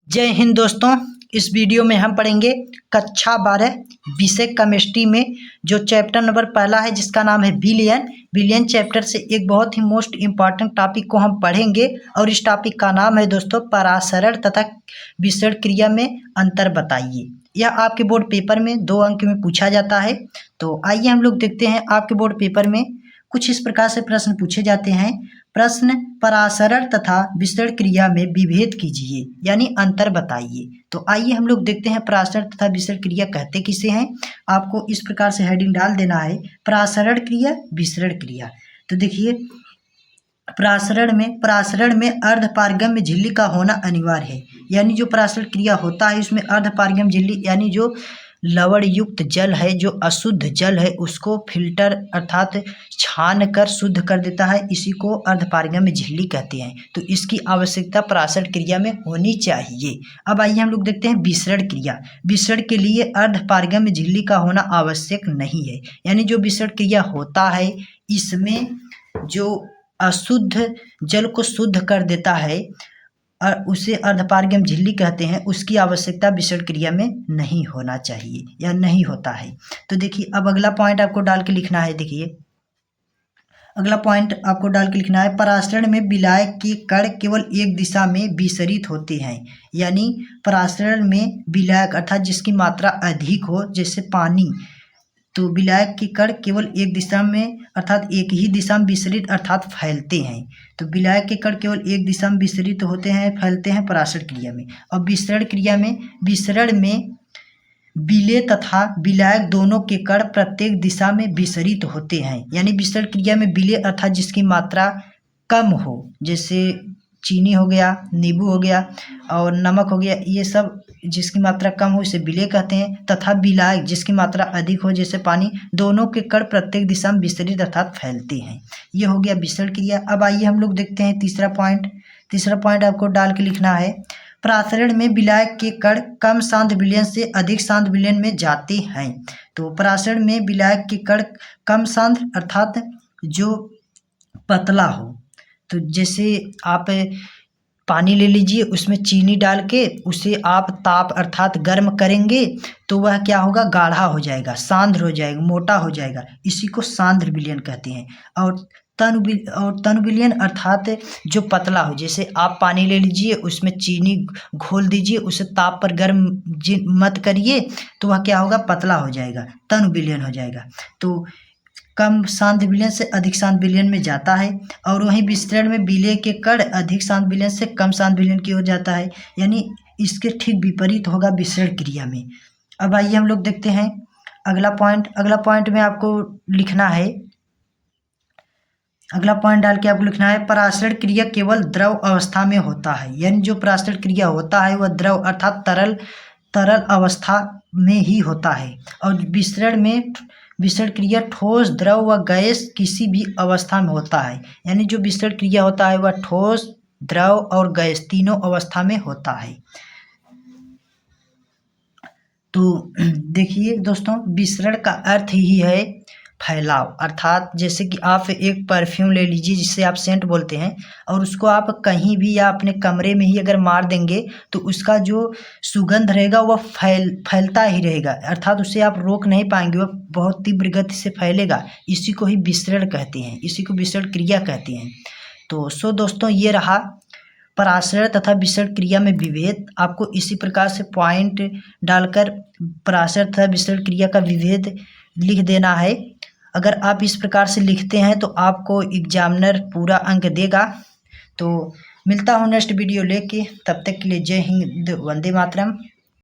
जय हिंद दोस्तों। इस वीडियो में हम पढ़ेंगे कक्षा 12 विषय केमिस्ट्री में जो चैप्टर नंबर पहला है जिसका नाम है विलियन चैप्टर से एक बहुत ही मोस्ट इम्पॉर्टेंट टॉपिक को हम पढ़ेंगे और इस टॉपिक का नाम है दोस्तों परासरण तथा विसरण क्रिया में अंतर बताइए। यह आपके बोर्ड पेपर में 2 अंक में पूछा जाता है। तो आइए हम लोग देखते हैं आपके बोर्ड पेपर में कुछ इस प्रकार से प्रश्न पूछे जाते हैं। प्रश्न परासरण तथा विसरण क्रिया में विभेद कीजिए यानी अंतर बताइए। तो आइए हम लोग देखते हैं परासरण तथा विसरण क्रिया कहते किसे हैं। आपको इस प्रकार से हेडिंग डाल देना है परासरण क्रिया विसरण क्रिया। तो देखिए परासरण में अर्धपारगम्य झिल्ली का होना अनिवार्य है। यानी जो परासरण क्रिया होता है उसमें अर्धपारगम्य झिल्ली यानी जो लवण युक्त जल है, जो अशुद्ध जल है उसको फिल्टर अर्थात छान कर शुद्ध कर देता है, इसी को अर्धपारगम्य झिल्ली कहते हैं। तो इसकी आवश्यकता परासरण क्रिया में होनी चाहिए। अब आइए हम लोग देखते हैं विसरण क्रिया। विसरण के लिए अर्धपारगम्य झिल्ली का होना आवश्यक नहीं है। यानी जो विसरण क्रिया होता है इसमें जो अशुद्ध जल को शुद्ध कर देता है और उसे अर्धपारगम्य झिल्ली कहते हैं, उसकी आवश्यकता विसरण क्रिया में नहीं होना चाहिए या नहीं होता है। तो देखिए अब अगला पॉइंट आपको डाल के लिखना है। देखिए अगला पॉइंट आपको डाल के लिखना है परासरण में विलायक के कण केवल एक दिशा में विसरित होते हैं। यानी परासरण में विलायक अर्थात जिसकी मात्रा अधिक हो जैसे पानी, तो विलायक के कण केवल एक दिशा में अर्थात एक ही दिशा में विसरित अर्थात फैलते हैं। तो विलायक के कण केवल एक दिशा में विसरित होते हैं, फैलते हैं परासरण क्रिया में। और विसरण क्रिया में विसरण में विलेय तथा विलायक दोनों के कण प्रत्येक दिशा में विसरित होते हैं। यानी विसरण क्रिया में विलेय अर्थात जिसकी मात्रा कम हो, जैसे चीनी हो गया, नींबू हो गया और नमक हो गया, ये सब जिसकी मात्रा कम हो इसे विलेय कहते हैं। तथा विलायक जिसकी मात्रा अधिक हो जैसे पानी, दोनों के कण प्रत्येक दिशा में विसरित अर्थात फैलते हैं। ये हो गया विसरण क्रिया। अब आइए हम लोग देखते हैं तीसरा पॉइंट आपको डाल के लिखना है परासरण में विलायक के कण कम सांद्र विलयन से अधिक सांद्र विलयन में जाते हैं। तो परासरण में विलायक के कण कम सांद्र अर्थात जो पतला हो, तो जैसे आप पानी ले लीजिए, उसमें चीनी डाल के उसे आप ताप अर्थात गर्म करेंगे तो वह क्या होगा, गाढ़ा हो जाएगा, सांद्र हो जाएगा, मोटा हो जाएगा, इसी को सांद्र विलयन कहते हैं। और तनु विलयन अर्थात जो पतला हो, जैसे आप पानी ले लीजिए उसमें चीनी घोल दीजिए, उसे ताप पर गर्म मत करिए तो वह क्या होगा, पतला हो जाएगा, तनु विलयन हो जाएगा। तो कम सांद्र विलयन से अधिक सांद्र विलयन में जाता है। और वहीं विसरण में विलेय के कण अधिक सांद्र विलयन से कम सांद्र विलयन की हो जाता है। यानी इसके ठीक विपरीत होगा विसरण क्रिया में। अब आइए हम लोग देखते हैं अगला पॉइंट में आपको लिखना है, अगला पॉइंट डाल के आपको लिखना है परासरण क्रिया केवल द्रव अवस्था में होता है। यानी जो परासरण क्रिया होता है वह द्रव अर्थात तरल अवस्था में ही होता है। और विसरण क्रिया ठोस, द्रव व गैस किसी भी अवस्था में होता है। यानी जो विसरण क्रिया होता है वह ठोस, द्रव और गैस तीनों अवस्था में होता है। तो देखिए दोस्तों विसरण का अर्थ ही है फैलाव। अर्थात जैसे कि आप एक परफ्यूम ले लीजिए जिसे आप सेंट बोलते हैं और उसको आप कहीं भी या अपने कमरे में ही अगर मार देंगे तो उसका जो सुगंध रहेगा वह फैलता ही रहेगा, अर्थात उसे आप रोक नहीं पाएंगे, वह बहुत तीव्र गति से फैलेगा। इसी को ही विसरण कहते हैं, इसी को विसरण क्रिया कहते हैं। तो दोस्तों ये रहा परासरण तथा विसरण क्रिया में विभेद। आपको इसी प्रकार से पॉइंट डालकर परासरण तथा विसरण क्रिया का विभेद लिख देना है। अगर आप इस प्रकार से लिखते हैं तो आपको एग्जामिनर पूरा अंक देगा। तो मिलता हूँ नेक्स्ट वीडियो लेके, तब तक के लिए जय हिंद, वंदे मातरम।